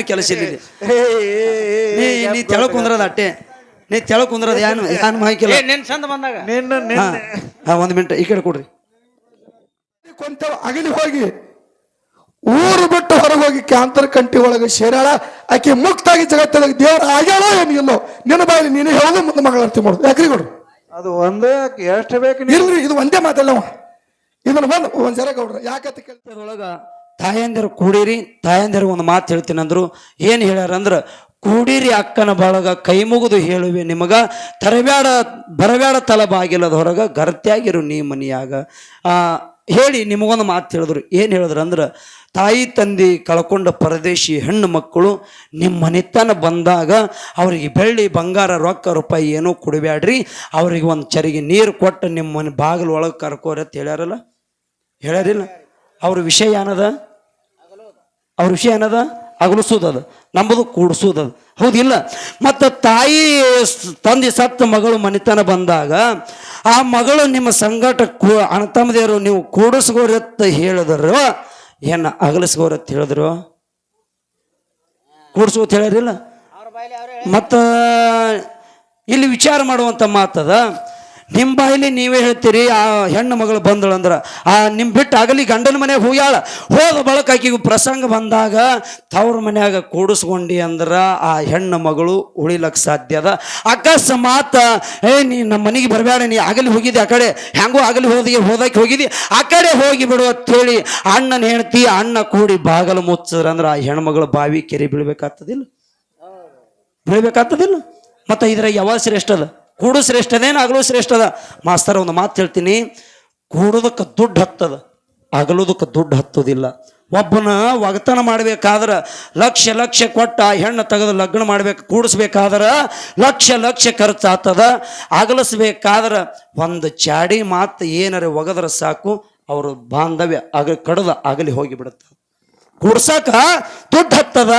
ಕೆಲಸ ಇಲ್ಲ ನೀ ತೆಳಕ್ ಕುಂದ್ರದ ಅಟ್ಟೆ ನೀ ತೆಳಕ್ ಕುಂದ್ರದ ಯಾನು ಮಾಹಿಕಿಲ್ಲ ಚಂದ ಬಂದಾಗ ಒಂದ್ ಮಿನಿಟ್ ಈ ಕಡೆ ಕೊಡ್ರಿ ಕೊಂತ ಅಗಲಿ ಹೋಗಿ ಊರು ಬಿಟ್ಟು ಹೊರಗೆ ಹೋಗಿ ಕ್ಯಾಂತರ ಕಂಟಿ ಒಳಗೆ ಸೇರಾಳ ಆಕೆ ಮುಕ್ತಾಗಿ ಜಗತ್ತದಾಗ ದೇವರ ಆಗ್ಯಾಳೋ ಏನಿಲ್ಲೋ ನಿನ್ನ ಬಾಯಲ್ಲಿ ನೀನು ಹೇಳೋದು ಮುಂದೆ ಮಗಳ ಅರ್ಥ ಮಾಡೋದು ಯಾಕ್ರಿ ಕೊಡ್ರಿ ಅದು ಒಂದೇ ಎಷ್ಟು ಬೇಕು ಇಲ್ರಿ ಇದು ಒಂದೇ ಮಾತಲ್ಲವ ಇದನ್ನ ಬಂದು ಒಂದ್ ಜರ ಗೌಡ್ರ ಯಾಕಂತ ಕೇಳ್ತಾರೊಳಗ ತಾಯಂದಿರು ಕೂಡಿರಿ ತಾಯಂದಿರು ಒಂದು ಮಾತು ಹೇಳ್ತೀನಿ ಅಂದ್ರು ಏನ್ ಹೇಳ್ಯಾರಂದ್ರ ಕೂಡಿರಿ ಅಕ್ಕನ ಬಳಗ ಕೈ ಮುಗಿದು ಹೇಳುವೆ ನಿಮಗ ತರಬೇಡ ಬರಬೇಡ ತಲ ಬಾಗಿಲದ ಹೊರಗ ಗರ್ತ್ಯಾಗಿರು ನೀ ಮನಿಯಾಗ ಹೇಳಿ ನಿಮಗೊಂದು ಮಾತು ಹೇಳಿದ್ರು ಏನು ಹೇಳಿದ್ರು ಅಂದ್ರೆ ತಾಯಿ ತಂದೆ ಕಳ್ಕೊಂಡ ಪರದೇಶಿ ಹೆಣ್ಣು ಮಕ್ಕಳು ನಿಮ್ಮ ಮನೆತನ ಬಂದಾಗ ಅವರಿಗೆ ಬೆಳ್ಳಿ ಬಂಗಾರ ರೊಕ್ಕ ರೂಪಾಯಿ ಏನೂ ಕೊಡಬೇಡ್ರಿ ಅವ್ರಿಗೆ ಒಂದು ಚರಿಗೆ ನೀರು ಕೊಟ್ಟು ನಿಮ್ಮ ಮನೆ ಬಾಗಿಲು ಒಳಗೆ ಕರ್ಕೋರಿ ಅಂತ ಹೇಳ್ಯಾರಿಲ್ಲ ಅವ್ರ ವಿಷಯ ಏನದ ಅವ್ರ ವಿಷಯ ಏನದ ಅಗಲಿಸೋದದು ನಂಬುದು ಕೂಡಿಸೋದದು ಹೌದಿಲ್ಲ ಮತ್ತು ತಾಯಿ ತಂದೆ ಸತ್ತ ಮಗಳು ಮನೆತನ ಬಂದಾಗ ಆ ಮಗಳು ನಿಮ್ಮ ಸಂಗಟ ಅಣ್ಣತಮ್ಮದೇವರು ನೀವು ಕೂಡಿಸ್ಗೋರತ್ತ ಹೇಳಿದ್ರು ಏನು ಅಗಲಿಸ್ಗೋರತ್ತ ಹೇಳಿದ್ರು ಕೂಡಿಸ್ಕೋತ ಹೇಳಿರಿಲ್ಲ ಮತ್ತು ಇಲ್ಲಿ ವಿಚಾರ ಮಾಡುವಂಥ ಮಾತದ ನಿಮ್ಮ ಬಾಯಲ್ಲಿ ನೀವೇ ಹೇಳ್ತೀರಿ ಆ ಹೆಣ್ಣು ಮಗಳು ಬಂದಳಂದ್ರೆ ನಿಮ್ಮ ಬಿಟ್ಟು ಆಗಲಿ ಗಂಡನ ಮನೆಗೆ ಹೋದ ಬಳಕ ಆಕಿಗೆ ಪ್ರಸಂಗ ಬಂದಾಗ ತವ್ರ ಮನ್ಯಾಗ ಕೂಡಿಸ್ಕೊಂಡಿ ಅಂದ್ರೆ ಆ ಹೆಣ್ಣು ಮಗಳು ಉಳಿಲಕ್ಕೆ ಸಾಧ್ಯ ಅದ ಅಕಸ್ಮಾತ್ ನೀ ನಮ್ಮ ಮನೆಗೆ ಬರಬೇಡ ನೀ ಆಗಲಿ ಹೋಗಿದ್ದೆ ಆ ಕಡೆ ಹೆಂಗೋ ಆಗಲಿ ಹೋದಕ್ಕೆ ಹೋಗಿದ್ದಿ ಆ ಕಡೆ ಹೋಗಿ ಬಿಡು ಅಂತೇಳಿ ಅಣ್ಣನ ಹೆಣ್ತಿ ಅಣ್ಣ ಕೂಡಿ ಬಾಗಲು ಮುಚ್ಚಿದ್ರಂದ್ರೆ ಆ ಹೆಣ್ಮಗಳು ಬಾವಿ ಕೆರೆ ಬೀಳ್ಬೇಕಾಗ್ತದಿಲ್ಲ ಮತ್ತು ಇದ್ರಾಗ ಯಾವ ಶ್ರೇಷ್ಠ ಅದ ಕೂಡು ಶ್ರೇಷ್ಠ ಅದೇನು ಆಗಲೂ ಶ್ರೇಷ್ಠ ಅದ ಮಾಸ್ತರ ಒಂದು ಮಾತು ಹೇಳ್ತೀನಿ ಕೂಡೋದಕ್ಕೆ ದುಡ್ಡು ಹತ್ತದ ಅಗಲೋದಕ್ಕೆ ದುಡ್ಡು ಹತ್ತೋದಿಲ್ಲ ಒಬ್ಬನ ಒಗತನ ಮಾಡ್ಬೇಕಾದ್ರೆ ಲಕ್ಷ ಕೊಟ್ಟ ಹೆಣ್ಣು ತೆಗೆದು ಲಗ್ನ ಮಾಡ್ಬೇಕು ಕೂಡಿಸ್ಬೇಕಾದ್ರೆ ಲಕ್ಷ ಖರ್ಚು ಆಗ್ತದ ಅಗಲಿಸ್ಬೇಕಾದ್ರೆ ಒಂದು ಚಾಡಿ ಮಾತು ಏನಾರ ಒಗದ್ರೆ ಸಾಕು ಅವರು ಬಾಂಧವ್ಯ ಕಡದ ಆಗಲಿ ಹೋಗಿಬಿಡುತ್ತೆ ಕೂಡ್ಸಕ ದುಡ್ಡು ಹತ್ತದ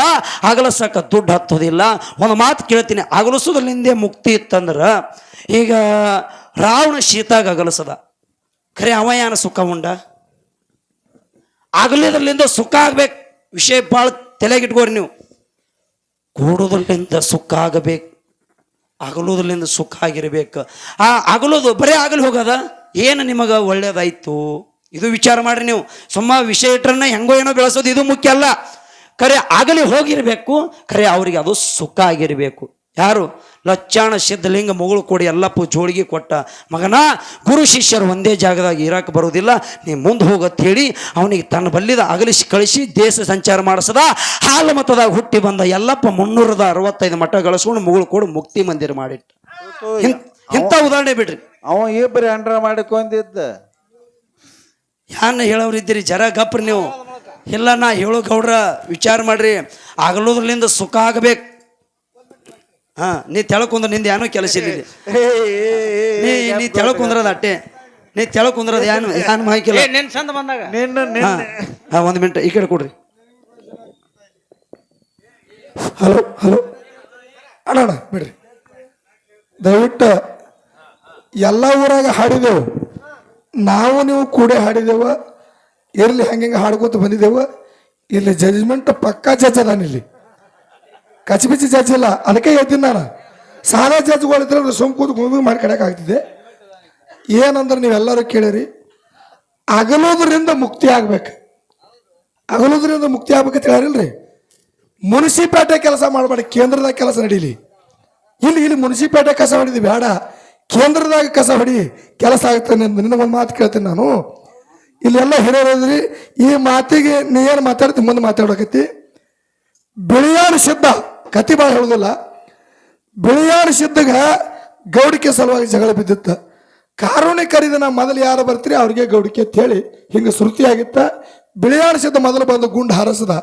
ಅಗಲಸಕ ದುಡ್ಡು ಹತ್ತೋದಿಲ್ಲ ಒಂದು ಮಾತು ಕೇಳ್ತೀನಿ ಅಗಲಿಸೋದ್ರಲ್ಲಿಂದೇ ಮುಕ್ತಿ ಇತ್ತಂದ್ರೆ ಈಗ ರಾವಣ ಶೀತಾಗ ಅಗಲಿಸದ ಖರೆ ಅವಯಾನ ಸುಖ ಉಂಡ ಅಗಲಿದ್ರಲ್ಲಿಂದ ಸುಖ ಆಗ್ಬೇಕು ವಿಷಯ ಭಾಳ ತಲೆಗಿಟ್ಕೋರಿ ನೀವು ಕೂಡೋದ್ರಲ್ಲಿಂದ ಸುಖ ಆಗಬೇಕು ಅಗಲೋದ್ರಲ್ಲಿಂದ ಸುಖ ಆಗಿರ್ಬೇಕು ಅಗಲೋದು ಬರೀ ಆಗಲಿ ಹೋಗದ ಏನು ನಿಮಗೆ ಒಳ್ಳೇದಾಯ್ತು ಇದು ವಿಚಾರ ಮಾಡ್ರಿ ನೀವು ಸುಮ್ಮ ವಿಷಯ ಇಟ್ರನ್ನ ಹೆಂಗೋ ಏನೋ ಬೆಳೆಸೋದು ಇದು ಮುಖ್ಯ ಅಲ್ಲ ಖರೆ ಆಗಲಿ ಹೋಗಿರ್ಬೇಕು ಖರೆ ಅವ್ರಿಗೆ ಅದು ಸುಖ ಆಗಿರಬೇಕು ಯಾರು ಲಚ್ಚಾಣ ಸಿದ್ಧಲಿಂಗ ಮಗಳು ಕೊಡಿ ಎಲ್ಲಪ್ಪು ಜೋಳಿಗೆ ಕೊಟ್ಟ ಮಗನ ಗುರು ಶಿಷ್ಯರು ಒಂದೇ ಜಾಗದಾಗ ಇರಕ್ಕೆ ಬರೋದಿಲ್ಲ ನೀ ಮುಂದೆ ಹೋಗತ್ ಹೇಳಿ ಅವನಿಗೆ ತನ್ನ ಬಲ್ಲಿದ ಅಗಲಿಸಿ ಕಳಿಸಿ ದೇಶ ಸಂಚಾರ ಮಾಡಿಸದ ಹಾಲು ಮತದಾಗ ಹುಟ್ಟಿ ಬಂದ ಎಲ್ಲಪ್ಪ 365 ಮಠ ಗಳಿಸ್ಕೊಂಡು ಮಗಳು ಕೊಡು ಮುಕ್ತಿ ಮಂದಿರ ಮಾಡಿಟ್ಟ ಇಂಥ ಉದಾಹರಣೆ ಬಿಡ್ರಿ ಅವ ಇಬ್ಬರು ಅಂಡ್ರ ಮಾಡಿಕೊಂಡಿದ್ದ ಯಾನ ಹೇಳೋರಿದ್ದೀರಿ ಜರ ಗಪ್ರಿ ನೀವು ಇಲ್ಲ ನಾ ಹೇಳೋ ಗೌಡ್ರ ವಿಚಾರ ಮಾಡ್ರಿ ಆಗಲೋದ್ರಲ್ಲಿಂದ ಸುಖ ಆಗಬೇಕು ನೀ ತೆಳಕುಂದ್ರ ನಿಂದ ಏನೋ ಕೆಲಸ ಇಲ್ಲ ನೀ ತೆಳಕುಂದ್ರದ ಅಟ್ಟೆ ನೀ ತೆಳಕುಂದ್ರದ ಯಾನು ಮಾಹಿಕಿಲ್ಲ ಚಂದ ಬಂದಾಗ ಒಂದು ಮಿನಿಟ್ ಈ ಕಡೆ ಕೊಡ್ರಿ ಹಲೋ ಅಣ್ಣ ಬಿಡ್ರಿ ದಯವಿಟ್ಟು ಎಲ್ಲ ಊರಾಗ ಹಾಡಿದೆವು ನಾವು ನೀವು ಕೂಡ ಹಾಡಿದೆವ ಇರ್ಲಿ ಹಂಗೆ ಹಾಡ್ಕೋತ ಬಂದಿದ್ದೆವು ಇಲ್ಲಿ ಜಜ್ಮೆಂಟ್ ಪಕ್ಕಾ ಜಡ್ಜ್ ಅದಾನ ಇಲ್ಲಿ ಕಚ್ಬಿಚ್ಚಿ ಜಡ್ಜ್ ಇಲ್ಲ ಅದಕ್ಕೆ ಹೇಳ್ತೀನಿ ನಾನು ಸಾದಾ ಜಡ್ಜ್ಗಳಿದ್ರೆ ಸೋಂಕೂದು ಮೂವಿ ಮಾಡಿ ಕಡೆಗೆ ಆಗ್ತಿದೆ ಏನಂದ್ರೆ ನೀವೆಲ್ಲರೂ ಕೇಳಿರಿ ಅಗಲೋದ್ರಿಂದ ಮುಕ್ತಿ ಆಗ್ಬೇಕು ಅಗಲೋದ್ರಿಂದ ಮುಕ್ತಿ ಆಗ್ಬೇಕಂತ ಹೇಳಿಲ್ರಿ ಮುನ್ಸಿಪಾಲ್ಟಿ ಕೆಲಸ ಮಾಡಬೇಡಿ ಕೇಂದ್ರದಾಗ ಕೆಲಸ ನಡೀಲಿ ಇಲ್ಲಿ ಮುನ್ಸಿಪಾಲ್ಟಿ ಕೆಲಸ ಮಾಡಿದ್ವಿ ಬೇಡ ಕೇಂದ್ರದಾಗ ಕಸ ಹೊಡಿ ಕೆಲಸ ಆಗ್ತಾನೆ ನಿನ್ನ ಒಂದು ಮಾತು ಕೇಳ್ತೀನಿ ನಾನು ಇಲ್ಲೆಲ್ಲ ಹಿರಿಯರಿದ್ರಿ ಈ ಮಾತಿಗೆ ನೀ ಏನು ಮಾತಾಡ್ತಿ ಮುಂದೆ ಮಾತಾಡೋಕತ್ತಿ ಬಿಳಿಯಾಣ ಸಿದ್ಧ ಕತಿ ಭಾಳ ಹೇಳೋದಿಲ್ಲ ಬಿಳಿಯಾಣ ಸಿದ್ಧಗ ಗೌಡಿಕೆ ಸಲುವಾಗಿ ಜಗಳ ಬಿದ್ದಿತ್ತ ಕಾರುಣಿ ಕರೀದ ನಾ ಮೊದಲು ಯಾರು ಬರ್ತೀರಿ ಅವ್ರಿಗೆ ಗೌಡಿಕೆ ಅಂತ ಹೇಳಿ ಹಿಂಗೆ ಶ್ರುತಿ ಆಗಿತ್ತ ಬಿಳಿಯಾಣ ಸಿದ್ಧ ಮೊದಲು ಬಂದು ಗುಂಡು ಹಾರಿಸದ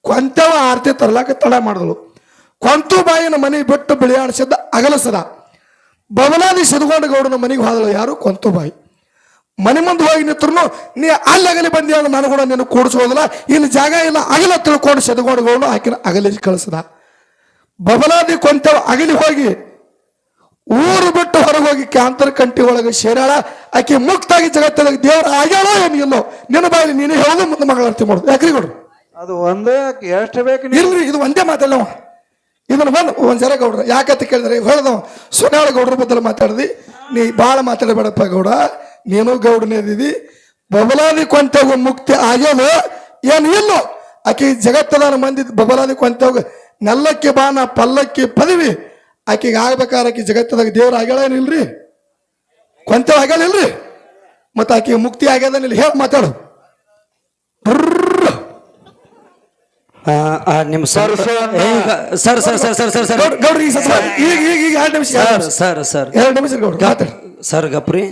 ಕೊಂತವ ಆರತಿ ತರ್ಲಾಕ ತಡ ಮಾಡಿದಳು ಕೊಂತು ಬಾಯಿನ ಮನೆ ಬಿಟ್ಟು ಬಿಳಿಯಾಣ ಸಿದ್ಧ ಅಗಲಸದ ಬಬಲಾದಿ ಸಿದ್ಕೊಂಡು ಗೌಡನ ಮನೆಗೆ ಹೋದಳು ಯಾರು ಕೊಂತುಬಾಯಿ ಮನೆ ಮುಂದೆ ಹೋಗಿ ನಿಂತ್ರು ನೀ ಅಲ್ಲಿ ಅಗಲಿ ಬಂದಿ ಅಂದ್ರೆ ನಾನು ಕೂಡ ನಿನ್ನ ಕೂಡಿಸೋದಿಲ್ಲ ಇಲ್ಲಿ ಜಾಗ ಇಲ್ಲ ಅಗಲ ತಿಳ್ಕೊಂಡು ಸಿದ್ಕೊಂಡು ಗೌಡ ಆಕಿನ ಅಗಲಿ ಕಳಿಸದ ಬಬಲಾದಿ ಕೊಂತವ ಅಗಲಿ ಹೋಗಿ ಊರು ಬಿಟ್ಟು ಹೊರಗೆ ಹೋಗಿ ಕ್ಯಾಂತರ ಕಂಟಿ ಒಳಗೆ ಸೇರಾಳ ಆಕೆ ಮುಕ್ತಾಗಿ ಜಗತ್ತದಾಗ ದೇವರ ಆಗ್ಯಾಳೋ ಏನಿಲ್ಲೋ ನಿನ್ನ ಬಾಯಲ್ಲಿ ನೀನು ಹೇಳೋದು ಮುಂದೆ ಮಗಳ ಅರ್ಥ ಮಾಡೋದು ಯಾಕ್ರಿ ಗೌಡ್ರು ಅದು ಒಂದೇ ಎಷ್ಟು ಬೇಕು ನೀವು ಇಲ್ರಿ ಇದು ಒಂದೇ ಮಾತಲ್ಲವ ಇದನ್ನ ಬಂದು ಒಂದ್ ಜರ ಗೌಡ್ರ ಯಾಕಂತ ಕೇಳಿದ್ರೆ ಹೇಳ್ದವ ಸುನಾಳ ಗೌಡ್ರ ಬದಲು ಮಾತಾಡ್ದಿ ನೀ ಭಾಳ ಮಾತಾಡಬೇಡಪ್ಪ ಗೌಡ ನೀನು ಗೌಡನೇ ಇದ್ದೀವಿ ಬಬಲಾದಿ ಕೊಂತೋಗ ಮುಕ್ತಿ ಆಗ್ಯೋದು ಏನು ಇಲ್ಲೋ ಆಕೆ ಜಗತ್ತದ ಮಂದಿ ಬಬಲಾದಿ ಕೊಂತೋಗ ನೆಲ್ಲಕ್ಕೆ ಬಾನ ಪಲ್ಲಕ್ಕಿ ಪದವಿ ಆಕೆಗೆ ಆಗ್ಬೇಕಾದ್ರೆ ಆಕೆ ಜಗತ್ತದಾಗ ದೇವ್ರ ಆಗ್ಯಾಳೇನಿಲ್ರಿ ಕೊಂತೇವ್ ಆಗ್ಯಾಳಿಲ್ರಿ ಮತ್ತೆ ಆಕೆ ಮುಕ್ತಿ ಆಗ್ಯದನಿಲ್ಲ ಹೇಳಿ ಮಾತಾಡು ನಿಮ್ಮ sir sir sir sir sir sir sir ಗೌಡ್ರಿ ಈಗ 2 ನಿಮಿಷ ಸರ್ ಸರ್ 2 ನಿಮಿಷ ಗೌಡ್ರ ಮಾತಾಡು ಸರ್ ಗಪ್ರಿ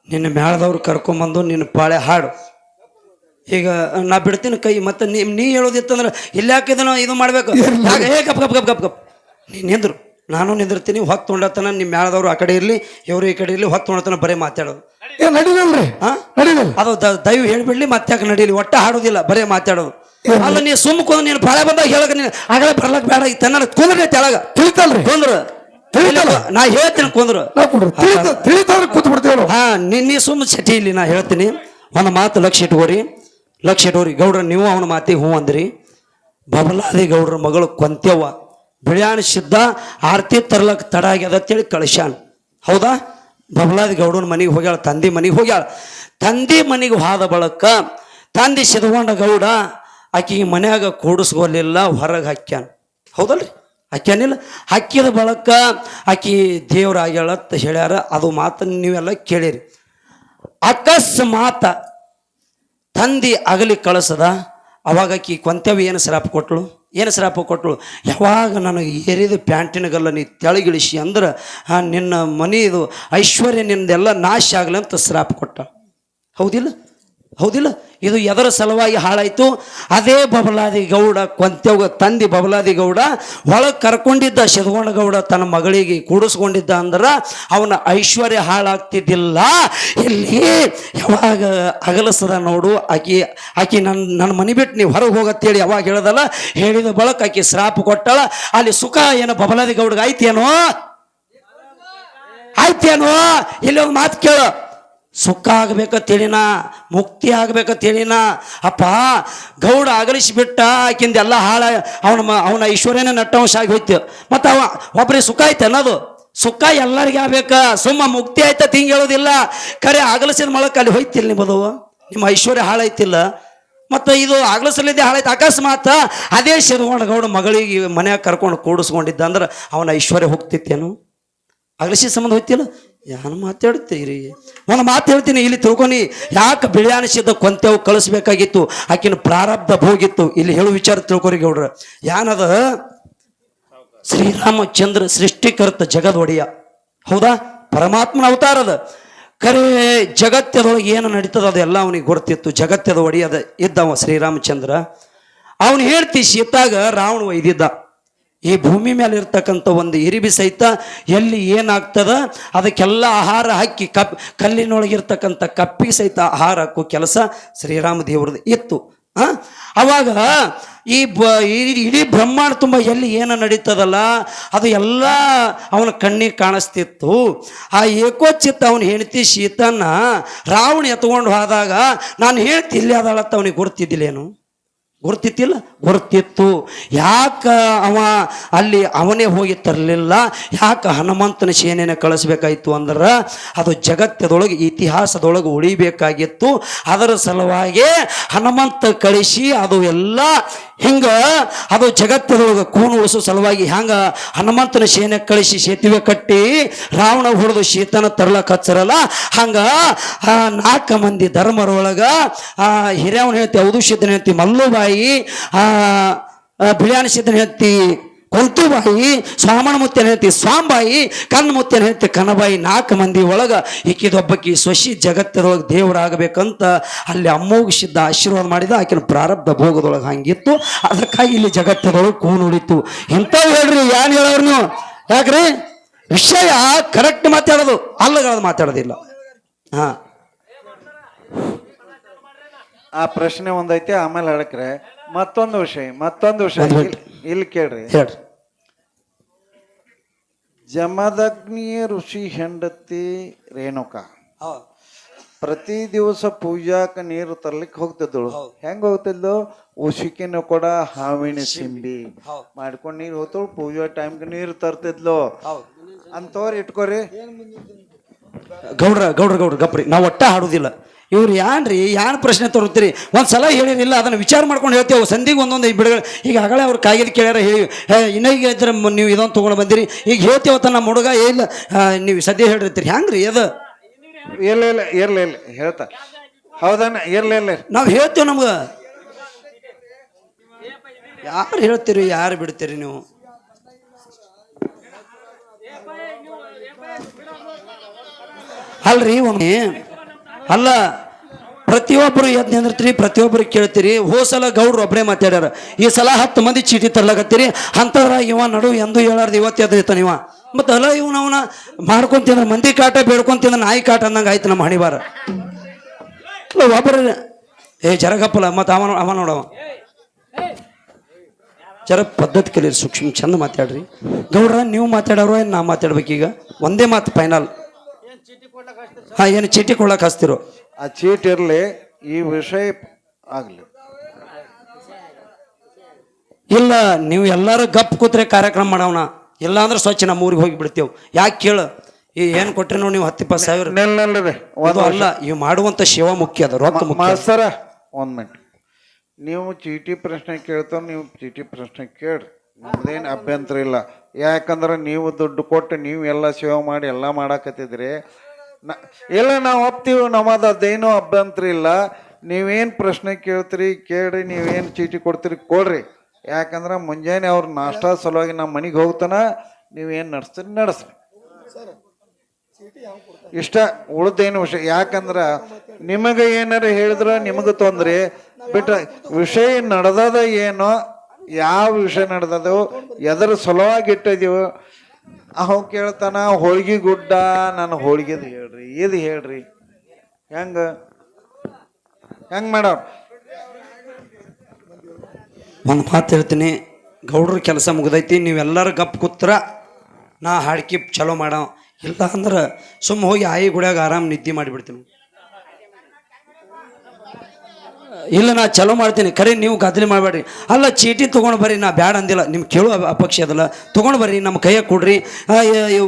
ನಿನ್ನ ಮೇಳದವ್ರು ಕರ್ಕೊಂಬಂದು ನಿನ್ನ ಪಾಳೆ ಹಾಡು ಈಗ ನಾ ಬಿಡ್ತೀನಿ ಕೈ ಮತ್ತೆ ನೀ ಹೇಳೋದಿತ್ತಂದ್ರೆ ಇಲ್ಲಿ ಯಾಕಿದನೋ ಇದು ಮಾಡ್ಬೇಕು ಹೇ ಗಪ್ ಗಪ್ ಗಪ್ ಗಪ್ ಗಪ್ ನೀ ನಿಂದ್ರು ನಾನು ನಿಂದಿರ್ತೀನಿ ಹೊತ್ತು ತೊಗೊಂಡತನ ನಿಮ್ಮ ಮೇಳದವ್ರು ಆ ಕಡೆ ಇರಲಿ ಇವರು ಈ ಕಡೆ ಇರಲಿ ಹೊತ್ತು ತೊಗೊಂಡತನ ಬರೀ ಮಾತಾಡೋದು ನಡೀನಲ್ರಿ ನಡೀನಲ್ಲ ಅದು ದಯವು ಹೇಳ್ಬಿಡ್ಲಿ ಮತ್ತೆ ಯಾಕೆ ನಡೀಲಿ ಒಟ್ಟ ಹಾಡೋದಿಲ್ಲ ಬರೀ ಮಾತಾಡೋದು ಅಲ್ಲ ನೀ ಸುಮ್ಮನೆ ನೀನು ಪಾಳೆ ಬಂದಾಗ ಹೇಳಕ ನೀನು ಆಗಲೇ ಬರ್ಲಕ್ ಬೇಡ ಈ ತನ್ನ ಕುಂದ್ರೆ ತೆಳಗ ತಿಳಿತಲ್ರಿ ಕುಂದ್ರ ನಾ ಹೇಳ್ತೀನಿ ಕುಂದ್ರು ತಿಳಿತಾದ್ರೆ ಕೂತ್ ಬಿಡ್ತೇವೆ ಹಾ ನೀ ಸುಮ್ಮನೆ ಚಟಿ ಇಲ್ಲಿ ನಾ ಹೇಳ್ತೀನಿ ಒಂದು ಮಾತು ಲಕ್ಷ ಇಟ್ಕೋರಿ ಗೌಡ್ರ ನೀವು ಅವನ ಮಾತಿಗೆ ಹ್ಞೂ ಅಂದ್ರಿ ಬಬಲಾದಿ ಗೌಡ್ರ ಮಗಳು ಕೊಂತ್ಯವ್ವ ಬಿಳ್ಯಾಣ ಸಿದ್ಧ ಆರತಿ ತರ್ಲಕ್ ತಡ ಆಗ್ಯದ ಅಂತೇಳಿ ಕಳಿಸ್ಯಾನ ಹೌದಾ ಬಬಲಾದಿ ಗೌಡನ ಮನೆಗೆ ಹೋಗ್ಯಾಳ ತಂದೆ ಮನೆಗೆ ಹೋಗ್ಯಾಳ ತಂದೆ ಮನೆಗೆ ಹೋದ ಬಳಕ ತಂದೆ ಸಿದ್ಕೊಂಡ ಗೌಡ ಆಕೆಗೆ ಮನ್ಯಾಗ ಕೂಡಿಸ್ಕೊಲಿಲ್ಲ ಹೊರಗೆ ಹಾಕ್ಯಾನ ಹೌದಲ್ರಿ ಹಾಕ್ಯಾನಿಲ್ಲ ಹಾಕಿದ ಬಳಕ ಆಕಿ ದೇವ್ರಾಗ್ಯಾಳ ಅಂತ ಹೇಳ್ಯಾರ ಅದು ಮಾತನ್ನು ನೀವೆಲ್ಲ ಕೇಳಿರಿ ಅಕಸ್ಮಾತ ತಂದಿ ಅಗಲಿ ಕಳಿಸದ ಅವಾಗ ಆಕಿ ಕೊಂತೇವಿ ಏನು ಶ್ರಾಪ ಕೊಟ್ಟಳು ಯಾವಾಗ ನನಗೆ ಏರಿದ ಪ್ಯಾಂಟಿನಗಲ್ಲ ನೀ ತೆಳಗಿಳಿಸಿ ಅಂದ್ರೆ ನಿನ್ನ ಮನೆಯದು ಐಶ್ವರ್ಯ ನಿಂದೆಲ್ಲ ನಾಶ ಆಗಲಿ ಅಂತ ಶ್ರಾಪ ಕೊಟ್ಟ ಹೌದಿಲ್ಲ ಇದು ಎದರ ಸಲುವಾಗಿ ಹಾಳಾಯಿತು ಅದೇ ಬಬಲಾದಿ ಗೌಡ ಕೊಂತೆವ್ಗ ತಂದಿ ಬಬಲಾದಿ ಗೌಡ ಒಳಗೆ ಕರ್ಕೊಂಡಿದ್ದ ಸಿದ್ಕೊಂಡ ಗೌಡ ತನ್ನ ಮಗಳಿಗೆ ಕೂಡಿಸ್ಕೊಂಡಿದ್ದ ಅಂದ್ರೆ ಅವನ ಐಶ್ವರ್ಯ ಹಾಳಾಗ್ತಿದ್ದಿಲ್ಲ ಇಲ್ಲಿ ಯಾವಾಗ ಅಗಲಸದ ನೋಡು ಆಕಿ ನನ್ನ ಮನೆ ಬಿಟ್ಟು ನೀವು ಹೊರಗೆ ಹೋಗತ್ತೇಳಿ ಯಾವಾಗ ಹೇಳ್ದಲ್ಲ ಹೇಳಿದ ಬಳಕ ಆಕಿ ಶ್ರಾಪ ಕೊಟ್ಟಳ ಅಲ್ಲಿ ಸುಖ ಏನು ಬಬಲಾದಿ ಗೌಡಗೆ ಆಯ್ತೇನೋ ಇಲ್ಲಿ ಒಂದು ಮಾತು ಕೇಳು ಸುಖ ಆಗ್ಬೇಕಂತೇಳಿನ ಮುಕ್ತಿ ಅಪ್ಪ ಗೌಡ ಅಗಲಿಸಿಬಿಟ್ಟ ಆಕಿಂದೆಲ್ಲ ಅವನ ಐಶ್ವರ್ಯನ ನಟ್ಟಂಶ ಆಗಿ ಹೋಯ್ತು ಮತ್ತು ಒಬ್ಬರಿಗೆ ಸುಖ ಐತೆ ಅನ್ನೋದು ಸುಖ ಎಲ್ಲರಿಗೆ ಆಗ್ಬೇಕ ಸುಮ್ಮ ಮುಕ್ತಿ ಆಯ್ತ ಹಿಂಗೆ ಹೇಳೋದಿಲ್ಲ ಖರೆ ಅಗಲಿಸಿದ ಮೊಳಕ್ಕೆ ಅಲ್ಲಿ ಹೋಯ್ತಿಲ್ಲ ನಿಮ್ಮದು ನಿಮ್ಮ ಐಶ್ವರ್ಯ ಹಾಳಾಯ್ತಿಲ್ಲ ಮತ್ತು ಇದು ಅಗಲಿಸಲಿದ್ದೆ ಹಾಳಾಯ್ತು ಅಕಸ್ಮಾತ್ ಅದೇ ಸಿದ್ಕೊಂಡ ಗೌಡ ಮಗಳಿಗೆ ಮನ್ಯಾಗ ಕರ್ಕೊಂಡು ಕೂಡಿಸ್ಕೊಂಡಿದ್ದ ಅಂದ್ರೆ ಅವನ ಐಶ್ವರ್ಯ ಹೋಗ್ತಿತ್ತೇನು ಅಗಲಿಸಿದ ಸಂಬಂಧ ಹೋಯ್ತಿಲ್ಲ ಏನು ಮಾತಾಡ್ತೀರಿ ಒಂದು ಮಾತು ಹೇಳ್ತೀನಿ ಇಲ್ಲಿ ತಿಳ್ಕೊನಿ ಯಾಕೆ ಬಿಳಿಯಾನಿಸಿದ ಕೊಂತೆವು ಕಳಿಸ್ಬೇಕಾಗಿತ್ತು ಆಕಿನ ಪ್ರಾರಬ್ಧ ಭೋಗಿತ್ತು ಇಲ್ಲಿ ಹೇಳು ವಿಚಾರ ತಿಳ್ಕೊರಿ ಗೌಡ್ರ ಏನದ ಶ್ರೀರಾಮಚಂದ್ರ ಸೃಷ್ಟಿಕರ್ತ ಜಗದ್ ಒಡೆಯ ಹೌದಾ ಪರಮಾತ್ಮನ ಅವತಾರದ ಕರೆ ಜಗತ್ತದೊಳಗೆ ಏನು ನಡೀತದ ಅದೆಲ್ಲ ಅವನಿಗೆ ಗೊತ್ತಿತ್ತು ಜಗತ್ತದ ಒಡೆಯದ ಇದ್ದವ ಶ್ರೀರಾಮಚಂದ್ರ ಅವನು ಹೇಳ್ತಿ ಸೀತಾಗ ರಾವಣ ಒಯ್ದಿದ್ದ ಈ ಭೂಮಿ ಮೇಲೆ ಇರ್ತಕ್ಕಂಥ ಒಂದು ಇರಿಬಿ ಸಹಿತ ಎಲ್ಲಿ ಏನಾಗ್ತದ ಅದಕ್ಕೆಲ್ಲ ಆಹಾರ ಹಾಕಿ ಕಲ್ಲಿನೊಳಗಿರ್ತಕ್ಕಂಥ ಕಪ್ಪಿಗೆ ಸಹಿತ ಆಹಾರ ಹಾಕೋ ಕೆಲಸ ಶ್ರೀರಾಮ ದೇವ್ರದ್ದು ಇತ್ತು ಅವಾಗ ಇಡೀ ಬ್ರಹ್ಮಾಂಡ ತುಂಬ ಎಲ್ಲಿ ಏನು ನಡೀತದಲ್ಲ ಅದು ಎಲ್ಲ ಅವನ ಕಣ್ಣಿಗೆ ಕಾಣಿಸ್ತಿತ್ತು ಆ ಏಕೋಚಿತ್ತ ಅವನು ಹೆಂಡತಿ ಸೀತನ್ನ ರಾವಣ ಎತ್ಕೊಂಡು ಹೋದಾಗ ನಾನು ಹೇಳ್ತಿ ಇಲ್ಲಿ ಅದಾಳತ್ತ ಅವನಿಗೆ ಗುರ್ತಿದ್ದಿಲ್ಲೇನು ಗುರ್ತಿತ್ತು ಯಾಕೆ ಅಲ್ಲಿ ಅವನೇ ಹೋಗಿ ತರಲಿಲ್ಲ ಯಾಕೆ ಹನುಮಂತನ ಸೇನೆನ ಕಳಿಸ್ಬೇಕಾಯ್ತು ಅಂದ್ರೆ ಅದು ಜಗತ್ತದೊಳಗೆ ಇತಿಹಾಸದೊಳಗೆ ಉಳಿಬೇಕಾಗಿತ್ತು ಅದರ ಸಲುವಾಗಿ ಹನುಮಂತ ಕಳಿಸಿ ಅದು ಎಲ್ಲ ಹಿಂಗೆ ಅದು ಜಗತ್ತದೊಳಗೆ ಕೂನು ಉಳಿಸೋ ಸಲುವಾಗಿ ಹ್ಯಾಂಗೆ ಹನುಮಂತನ ಸೇನೆ ಕಳಿಸಿ ಸೇತುವೆ ಕಟ್ಟಿ ರಾವಣ ಹೊಡೆದು ಶೀತನ ತರ್ಲಕ್ಕೆ ಹಚ್ಚರಲ್ಲ ಹಂಗೆ 4 ಮಂದಿ ಧರ್ಮರೊಳಗೆ ಹಿರಿಯವನ ಹೇಳ್ತಿ ಔದುಷಿದ್ದನ ಹೇಳ್ತಿ ಮಲ್ಲುಬಾಯಿ ಬಿಳಿಯಾನ ಸಿದ್ದನ ಹೇಳ್ತಿ ಕೊಂತುಬಾಯಿ ಸ್ವಾಮಣ ಮುತ್ತನ ಹೇಳ್ತಿ ಸ್ವಾಂಬಾಯಿ ಕಣ್ಣು ಮುತ್ತನ ಹೇಳ್ತಿ ಕನಬಾಯಿ 4 ಮಂದಿ ಒಳಗೆ ಈಕಿದೊಬ್ಬಕಿ ಸ್ವಶಿ ಜಗತ್ತದೊಳಗೆ ದೇವರಾಗಬೇಕಂತ ಅಲ್ಲಿ ಅಮ್ಮೋಗಿಸಿದ್ದ ಆಶೀರ್ವಾದ ಮಾಡಿದ ಆಕಿನ ಪ್ರಾರಬ್ಧ ಭೋಗದೊಳಗೆ ಹಂಗಿತ್ತು ಅದಕ್ಕಾಗಿ ಇಲ್ಲಿ ಜಗತ್ತದೊಳಗೆ ಕೂನು ಉಳಿತು ಇಂಥವು ಹೇಳ್ರಿ ಏನು ಹೇಳೋರು ನೀವು ಯಾಕ್ರಿ ವಿಷಯ ಕರೆಕ್ಟ್ ಮಾತಾಡೋದು ಅಲ್ಲಗಳದು ಮಾತಾಡೋದಿಲ್ಲ ಆ ಪ್ರಶ್ನೆ ಒಂದೈತಿ ಆಮೇಲೆ ಹೇಳಕ್ರೆ ಮತ್ತೊಂದು ವಿಷಯ ಇಲ್ಲಿ ಕೇಳ್ರಿ ಜಮದಗ್ನಿ ಋಷಿ ಹೆಂಡತಿ ರೇಣುಕಾ ಪ್ರತಿ ದಿವಸ ಪೂಜಾಕ ನೀರು ತರ್ಲಿಕ್ಕೆ ಹೋಗ್ತಿದ್ದಳು. ಹೆಂಗ್ ಹೋಗ್ತಿದ್ಲು? ಉಸಿಕಿನ ಕೊಡ ಹಾವಿನ ಸಿಂಬಿ ಮಾಡ್ಕೊಂಡು ನೀರು ಹೋಗ್ತಳು. ಪೂಜಾ ಟೈಮ್ಗೆ ನೀರು ತರ್ತಿದ್ಲು. ಅಂತವ್ರು ಇಟ್ಕೋರಿ. ಗೌಡ್ರ ಗಪ್ರಿ, ನಾವು ಒಟ್ಟ ಹಾಡುದಿಲ್ಲ. ಇವ್ರು ಯಾನ್ ಪ್ರಶ್ನೆ ತರುತ್ತೀರಿ? ಒಂದ್ಸಲ ಹೇಳಿರಿಲ್ಲ, ಅದನ್ನ ವಿಚಾರ ಮಾಡ್ಕೊಂಡು ಹೇಳ್ತೇವೆ. ಸಂಧಿಗೆ ಒಂದೊಂದು ಬಿಡುಗಡೆ. ಈಗ ಆಗಲೇ ಅವ್ರು ಕಾಯ್ದು ಕೇಳ್ಯಾರ, ಹೇಳಿ ಇನ್ನೀಗ ಇದ್ರೆ ನೀವು ಇದೊಂದು ತೊಗೊಂಡು ಬಂದಿರಿ, ಈಗ ಹೇಳ್ತೇವತ್ತ ನಮ್ಮ ಹುಡುಗ ಇಲ್ಲ ನೀವು ಸದ್ಯ ಹೇಳಿರ್ತೀರಿ. ಹ್ಯಾಂಗ್ರಿ ಅದು? ಇರ್ಲಿ ಹೇಳ್ತಾ ಹೌದಣ್ಣ. ಇರ್ಲಿ ನಾವು ಹೇಳ್ತೇವೆ. ನಮ್ಗೆ ಯಾರು ಹೇಳ್ತೀರಿ, ಯಾರು ಬಿಡ್ತೀರಿ ನೀವು? ಅಲ್ರಿ ಒಮ್ಮೆ ಅಲ್ಲ, ಪ್ರತಿಯೊಬ್ಬರು ಎದ್ದು ನಿಂದಿರ್ತೀರಿ, ಪ್ರತಿಯೊಬ್ಬರು ಕೇಳ್ತೀರಿ. ಹೋಸಲ ಗೌಡ್ರು ಒಬ್ಬರೇ ಮಾತಾಡ್ಯಾರ, ಈ ಸಲ 10 ಮಂದಿ ಚೀಟಿ ತರ್ಲಾಕತ್ತೀರಿ. ಅಂಥದ್ರ ಇವ ನಡು ಎಂದು ಹೇಳಾರ್ದು ಇವತ್ತು ಎದ್ದಿರ್ತಾನ ಇವ. ಮತ್ತು ಅಲ್ಲ ಅವನ ಮಾಡ್ಕೊಂತಿಂದ್ರೆ ಮಂದಿ ಕಾಟ ಬೇಡ್ಕೊಂತಿಂದ್ರೆ ನಾಯಿ ಕಾಟ ಅಂದಂಗೆ ಆಯ್ತು ನಮ್ಮ ಹಣಿಬಾರ. ಅಲ್ಲ ಒಬ್ಬರು ಜರಗಪ್ಪಲ್ಲ, ಮತ್ತು ಅವ ನೋಡವ ಜರ ಪದ್ಧತಿ ಕಲೀರಿ, ಸೂಕ್ಷ್ಮ ಚಂದ ಮಾತಾಡ್ರಿ. ಗೌಡ್ರ ನೀವು ಮಾತಾಡೋರು ಏನು ನಾ ಮಾತಾಡ್ಬೇಕೀಗ? ಒಂದೇ ಮಾತು ಫೈನಲ್. ಏನು ಚೀಟಿ ಕೊಡಕ್ಕೆ ಹಚ್ತಿರೋ? ಆ ಚೀಟ್ ಇರ್ಲಿ, ಈ ವಿಷಯ ಆಗ್ಲಿ. ಇಲ್ಲ, ನೀವು ಎಲ್ಲರೂ ಗಪ್ ಕೂತ್ರೆ ಕಾರ್ಯಕ್ರಮ ಮಾಡವನ, ಇಲ್ಲ ಅಂದ್ರೆ ಸ್ವಚ್ಛ ನಮ್ಮ ಊರಿಗೆ ಹೋಗಿ ಬಿಡ್ತೇವೆ. ಯಾಕೆ ಕೇಳು, ಏನು ಕೊಟ್ರಿ ನೋಡಿ ನೀವು 10-20 ಸಾವಿರ ಅದು ಅಲ್ಲ, ಇವು ಮಾಡುವಂಥ ಸೇವಾ ಮುಖ್ಯ, ಅದು ರೊಕ್ಕ ಮುಖ್ಯ. ಸರ 1 ಮಿನಿಟ್, ನೀವು ಚೀಟಿ ಪ್ರಶ್ನೆ ಕೇಳ್ತಾವ, ನೀವು ಚೀಟಿ ಪ್ರಶ್ನೆ ಕೇಳ್ರಿ, ನಮ್ದೇನು ಅಭ್ಯಂತರ ಇಲ್ಲ. ಯಾಕಂದ್ರೆ ನೀವು ದುಡ್ಡು ಕೊಟ್ಟು ನೀವು ಎಲ್ಲ ಸೇವೆ ಮಾಡಿ ಎಲ್ಲ ಮಾಡಾಕತ್ತಿದ್ರಿ. ಇಲ್ಲ ನಾವು ಒಪ್ತೀವಿ, ನಮ್ಮದೇನೂ ಅಭ್ಯಂತರ ಇಲ್ಲ. ನೀವೇನು ಪ್ರಶ್ನೆ ಕೇಳ್ತೀರಿ ಕೇಳ್ರಿ, ನೀವೇನು ಚೀಟಿ ಕೊಡ್ತೀರಿ ಕೊಡ್ರಿ. ಯಾಕಂದ್ರೆ ಮುಂಜಾನೆ ಅವ್ರ ನಾಷ್ಟಾ ಸಲುವಾಗಿ ನಮ್ಮ ಮನೆಗೆ ಹೋಗ್ತಾನ, ನೀವೇನು ನಡೆಸ್ತೀರಿ ನಡೆಸ್ರಿ. ಇಷ್ಟ, ಉಳ್ದೇನು ವಿಷಯ. ಯಾಕಂದ್ರೆ ನಿಮಗೆ ಏನಾರ ಹೇಳಿದ್ರೆ ನಿಮಗೆ ತೊಂದ್ರೆ, ಬಿಟ್ಟ ವಿಷಯ ನಡೆದದ ಏನೋ, ಯಾವ ವಿಷಯ ನಡೆದದು, ಎದರ ಸಲುವಾಗಿ ಇಟ್ಟಿದೀವು ಅವ್ ಕೇಳ್ತಾನ. ಹೋಳ್ಗಿ ಗುಡ್ಡ, ನಾನು ಹೋಳ್ಗಿದ್ ಹೇಳ್ರಿ, ಇದು ಹೇಳ್ರಿ, ಹೆಂಗ ಮಾಡೋ? ಒಂದು ಮಾತು ಹೇಳ್ತೀನಿ, ಗೌಡ್ರ ಕೆಲಸ ಮುಗ್ದೈತಿ, ನೀವೆಲ್ಲರೂ ಗಪ್ ಕೂತ್ರ ನಾ ಹಾಡ್ಕಿ ಚಲೋ ಮಾಡೋ. ಇಲ್ಲ ಅಂದ್ರೆ ಸುಮ್ಮ ಹೋಗಿ ಆಯಿ ಗುಡ್ಯಾಗ ಆರಾಮ್ ನಿದ್ದೆ ಮಾಡಿಬಿಡ್ತೀನಿ. ಇಲ್ಲ ನಾ ಚಲೋ ಮಾಡ್ತೀನಿ, ಖರೆ ನೀವು ಗದ್ದಲಿ ಮಾಡಬೇಡ್ರಿ. ಅಲ್ಲ ಚೀಟಿ ತೊಗೊಂಡು ಬರ್ರಿ, ನಾ ಬ್ಯಾಡ ಅಂದಿಲ್ಲ, ನಿಮ್ಗೆ ಕೇಳೋ ಅಪೇಕ್ಷೆ ಅದಲ್ಲ, ತೊಗೊಂಡು ಬರ್ರಿ, ನಮ್ಮ ಕೈಯಾಗ ಕೊಡ್ರಿ.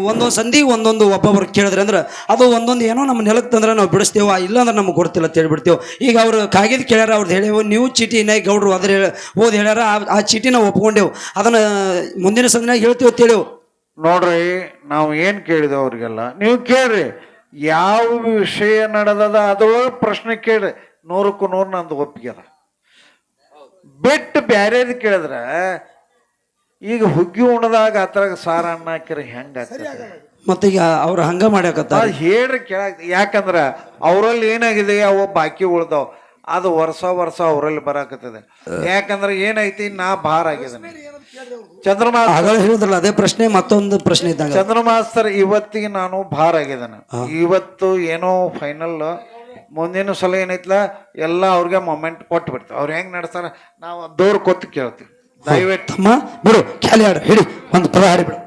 ಒಂದೊಂದು ಸಂಧಿ ಒಂದೊಂದು ಒಬ್ಬೊಬ್ರು ಕೇಳಿದ್ರಿ ಅಂದ್ರೆ ಅದು ಒಂದೊಂದು ಏನೋ ನಮ್ಮ ನೆಲಕ್ಕೆ ತಂದ್ರೆ ನಾವು ಬಿಡಿಸ್ತೇವೆ, ಇಲ್ಲಾಂದ್ರೆ ನಮ್ಗೆ ಗೊತ್ತಿಲ್ಲ ಅಂತ ಹೇಳ್ಬಿಡ್ತೇವೆ. ಈಗ ಅವ್ರು ಕಾಗಿದ್ ಕೇಳ್ಯಾರ, ಅವ್ರದ್ದು ಹೇಳೇವು, ನೀವು ಚೀಟಿ ಇನ್ನಾಗಿ ಗೌಡ್ರು ಅದ್ರ ಓದಿ ಹೇಳ್ಯಾರ, ಆ ಚೀಟಿ ನಾವು ಒಪ್ಕೊಂಡೇವು, ಅದನ್ನು ಮುಂದಿನ ಸಂದಿನಾಗ ಹೇಳ್ತೇವೆ ಅಂತೇಳೇವು. ನೋಡ್ರಿ, ನಾವು ಏನು ಕೇಳಿದೆವು ಅವ್ರಿಗೆಲ್ಲ ನೀವು ಕೇಳ್ರಿ. ಯಾವ ವಿಷಯ ನಡೆದದ ಅದ್ರೊಳಗೆ ಪ್ರಶ್ನೆ ಕೇಳ್ರಿ, 100ಕ್ಕೂ 100 ನಂದು ಒಪ್ಪಿಗೆ ಅದ. ಬಿಟ್ಟು ಬ್ಯಾರೇದು ಕೇಳಿದ್ರೆ, ಈಗ ಹುಗ್ಗಿ ಉಣದಾಗ ಅದ್ರಾಗ ಸಾರ ಅನ್ನ ಹಾಕಿರ ಹೆಂಗ ಮತ್ತೀಗ ಅವ್ರು ಹಂಗ ಮಾಡ್ಯಾಕತ್ತ ಹೇಳ್ರಿ ಕೇಳಕ್. ಯಾಕಂದ್ರ ಅವರಲ್ಲಿ ಏನಾಗಿದೆ, ಅವ ಬಾಕಿ ಉಳ್ದಾವ್, ಅದು ವರ್ಷ ಅವರಲ್ಲಿ ಬರಾಕತ್ತದೆ. ಯಾಕಂದ್ರೆ ಏನೈತಿ, ನಾ ಭಾರ ಆಗಿದ್ದೇನೆ. ಹೇಳಿದ್ರಲ್ಲ ಅದೇ ಪ್ರಶ್ನೆ, ಮತ್ತೊಂದು ಪ್ರಶ್ನೆ ಇದ್ದಾಗ ಚಂದ್ರಮಾಸ್ತರ್ ಇವತ್ತಿಗೆ ನಾನು ಭಾರ ಆಗಿದ್ದೇನೆ. ಇವತ್ತು ಏನೋ ಫೈನಲ್, ಮುಂದಿನ ಸಲ ಏನೈತ್ಲ ಎಲ್ಲ ಅವ್ರಿಗೆ ಮೊಮೆಂಟ್ ಕೊಟ್ಟು ಬಿಡ್ತೀವಿ. ಅವ್ರು ಹೆಂಗ್ ನಡೆಸ್ತಾರ ನಾವು ದೂರ ಕೊತ್ತು ಕೇಳ್ತೀವಿ. ದಯವಿಟ್ಟು ಬಿಡು, ಖಾಲಿ ಹಾಡು ಹೇಳಿ, ಒಂದು ಪದ ಹಾಡಿ ಬಿಡು.